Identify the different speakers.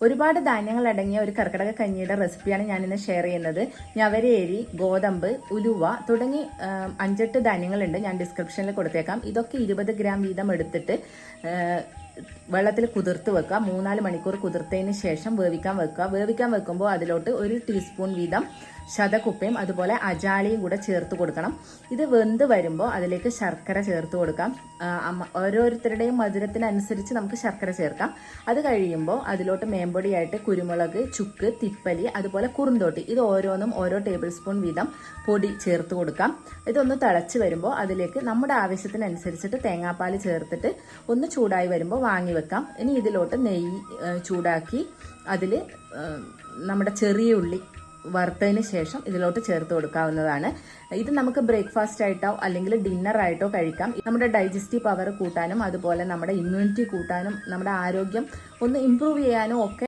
Speaker 1: ഒരുപാട് ധാന്യങ്ങൾ അടങ്ങിയ ഒരു കർക്കിടക കഞ്ഞിയുടെ റെസിപ്പിയാണ് ഞാനിന്ന് ഷെയർ ചെയ്യുന്നത്. ഞവരേരി, ഗോതമ്പ്, ഉലുവ തുടങ്ങി 5-8 ധാന്യങ്ങളുണ്ട്. ഞാൻ ഡിസ്ക്രിപ്ഷനിൽ കൊടുത്തേക്കാം. ഇതൊക്കെ 20 ഗ്രാം വീതം എടുത്തിട്ട് വെള്ളത്തിൽ കുതിർത്ത് വെക്കുക. 3-4 മണിക്കൂർ കുതിർത്തതിന് ശേഷം വേവിക്കാൻ വെക്കുക. വേവിക്കാൻ വെക്കുമ്പോൾ അതിലോട്ട് 1 ടീസ്പൂൺ വീതം ശതകുപ്പയും അതുപോലെ അജാലിയും കൂടെ ചേർത്ത് കൊടുക്കണം. ഇത് വെന്ത് വരുമ്പോൾ അതിലേക്ക് ശർക്കര ചേർത്ത് കൊടുക്കാം. ഓരോരുത്തരുടെയും മധുരത്തിനനുസരിച്ച് നമുക്ക് ശർക്കര ചേർക്കാം. അത് കഴിയുമ്പോൾ അതിലോട്ട് മേമ്പൊടിയായിട്ട് കുരുമുളക്, ചുക്ക്, തിപ്പലി, അതുപോലെ കുറുന്തോട്ടി, ഇത് ഓരോന്നും ഓരോ ടേബിൾ സ്പൂൺ വീതം പൊടി ചേർത്ത് കൊടുക്കാം. ഇതൊന്ന് തിളച്ച് വരുമ്പോൾ അതിലേക്ക് നമ്മുടെ ആവശ്യത്തിനനുസരിച്ചിട്ട് തേങ്ങാപ്പാൽ ചേർത്തിട്ട് ഒന്ന് ചൂടായി വരുമ്പോൾ വാങ്ങി വെക്കാം. ഇനി ഇതിലോട്ട് നെയ്യ് ചൂടാക്കി അതിൽ നമ്മുടെ ചെറിയ ഉള്ളി വറുത്തതിന് ശേഷം ഇതിലോട്ട് ചേർത്ത് കൊടുക്കാവുന്നതാണ്. ഇത് നമുക്ക് ബ്രേക്ക്ഫാസ്റ്റ് ആയിട്ടോ അല്ലെങ്കിൽ ഡിന്നർ ആയിട്ടോ കഴിക്കാം. നമ്മുടെ ഡൈജസ്റ്റീവ് പവർ കൂട്ടാനും അതുപോലെ നമ്മുടെ ഇമ്മ്യൂണിറ്റി കൂട്ടാനും നമ്മുടെ ആരോഗ്യം ഒന്ന് ഇമ്പ്രൂവ് ചെയ്യാനും ഒക്കെ